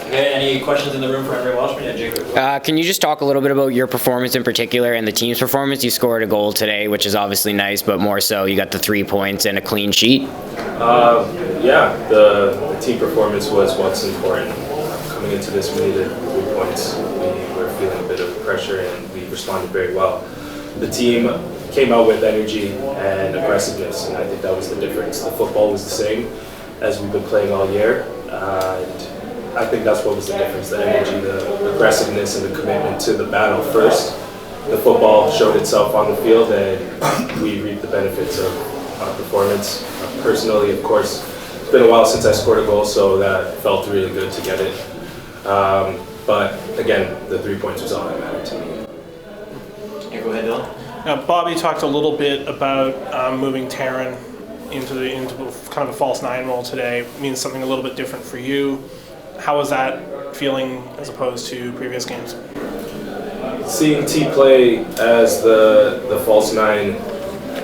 Okay, any questions in the room for Emery Welshman? Yeah, Jacob. Can you just talk a little bit about your performance in particular and the team's performance? You scored a goal today, which is obviously nice, but more so you got the 3 points and a clean sheet. Yeah, the team performance was what's important. Coming into this, we needed 3 points. We were feeling a bit of pressure and we responded very well. The team came out with energy and aggressiveness, and I think that was the difference. The football was the same as we've been playing all year, and I think that's what was the difference, the energy, the aggressiveness, and the commitment to the battle first. The football showed itself on the field, and we reaped the benefits of our performance. Personally, of course, it's been a while since I scored a goal, so that felt really good to get it. But again, the 3 points was all that mattered to me. Yeah, go ahead, Dylan. Now, Bobby talked a little bit about moving Taryn into kind of a false nine role today. It means something a little bit different for you. How was that feeling as opposed to previous games? Seeing T play as the false nine,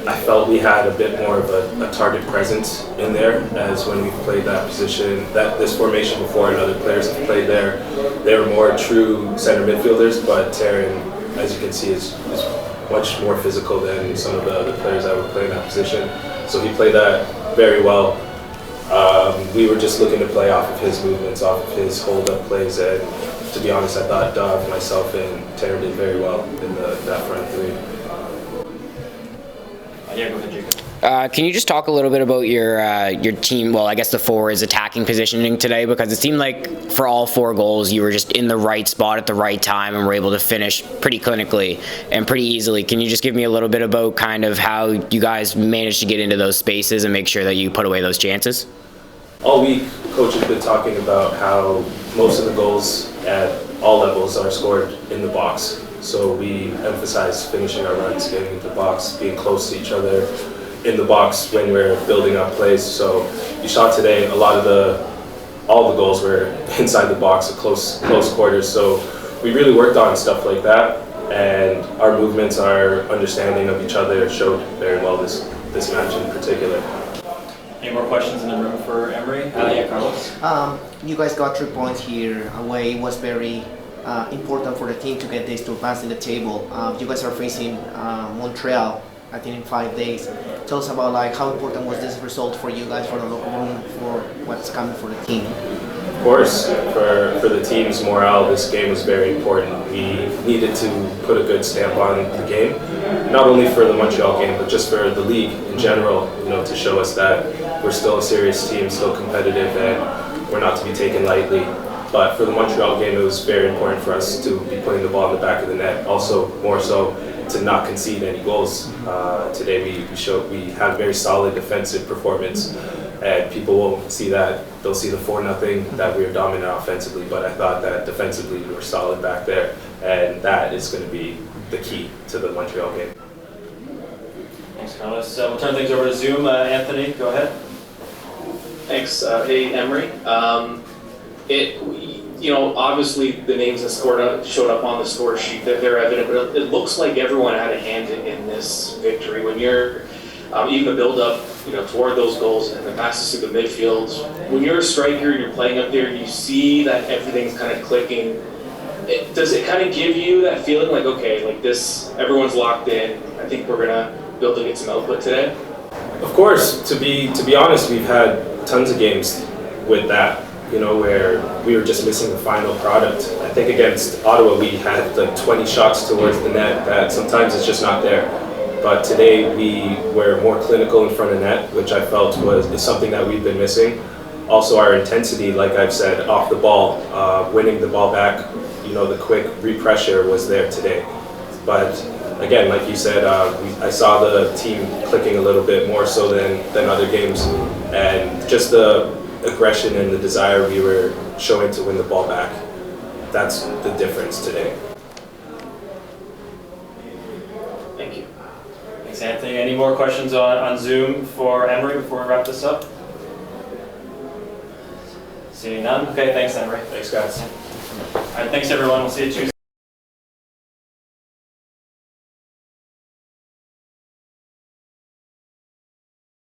I felt we had a bit more of a target presence in there, as when we've played that position, this formation before, and other players have played there. They were more true center midfielders, but Taryn, as you can see, is much more physical than some of the other players that were playing that position. So he played that very well. We were just looking to play off of his movements, off of his hold-up plays, and to be honest, I thought Dov, myself, and Taryn did very well in that front three. Yeah, go ahead, Jacob. Can you just talk a little bit about your team, well, I guess the forwards' attacking positioning today? Because it seemed like for all 4 goals, you were just in the right spot at the right time and were able to finish pretty clinically and pretty easily. Can you just give me a little bit about kind of how you guys managed to get into those spaces and make sure that you put away those chances? All week, Coach has been talking about how most of the goals at all levels are scored in the box. So we emphasize finishing our runs, getting into the box, being close to each other in the box when we're building up plays. So you saw today all the goals were inside the box at close quarters. So we really worked on stuff like that, and our movements, our understanding of each other showed very well this match in particular. Any more questions in the room for Emery? Yeah, Carlos. You guys got 3 points here away. It was very important for the team to get this to advance in the table. You guys are facing Montreal, I think, in 5 days. Tell us about how important was this result for you guys, for the locker room, for what's coming for the team. Of course, for the team's morale, this game was very important. We needed to put a good stamp on the game, not only for the Montreal game, but just for the league in general, to show us that we're still a serious team, still competitive, and we're not to be taken lightly. But for the Montreal game, it was very important for us to be putting the ball in the back of the net. Also, more so, to not concede any goals. Today we had a very solid defensive performance, and people will see that. They'll see the 4-0 that we were dominant offensively, but I thought that defensively we were solid back there, and that is going to be the key to the Montreal game. Thanks, Carlos. We'll turn things over to Zoom. Anthony, go ahead. Thanks. Hey, Emery. Obviously the names that showed up on the score sheet, they're evident, but it looks like everyone had a hand in this victory. When you're even the build-up, toward those goals and the passes through the midfield, when you're a striker and you're playing up there and you see that everything's kind of clicking, does it kind of give you that feeling like, okay, like this, everyone's locked in, I think we're gonna be able to get some output today? Of course, to be honest, we've had tons of games with that, where we were just missing the final product. I think against Ottawa, we had 20 shots towards the net that sometimes it's just not there. But today we were more clinical in front of net, which I felt is something that we've been missing. Also, our intensity, like I've said, off the ball, winning the ball back, the quick repressure was there today. But again, like you said, I saw the team clicking a little bit more so than other games, and just the aggression and the desire we were showing to win the ball back. That's the difference today. Thank you. Thanks, Anthony. Any more questions on Zoom for Emery before we wrap this up? Seeing none? Okay, thanks, Emery. Thanks, guys. All right, thanks, everyone. We'll see you Tuesday.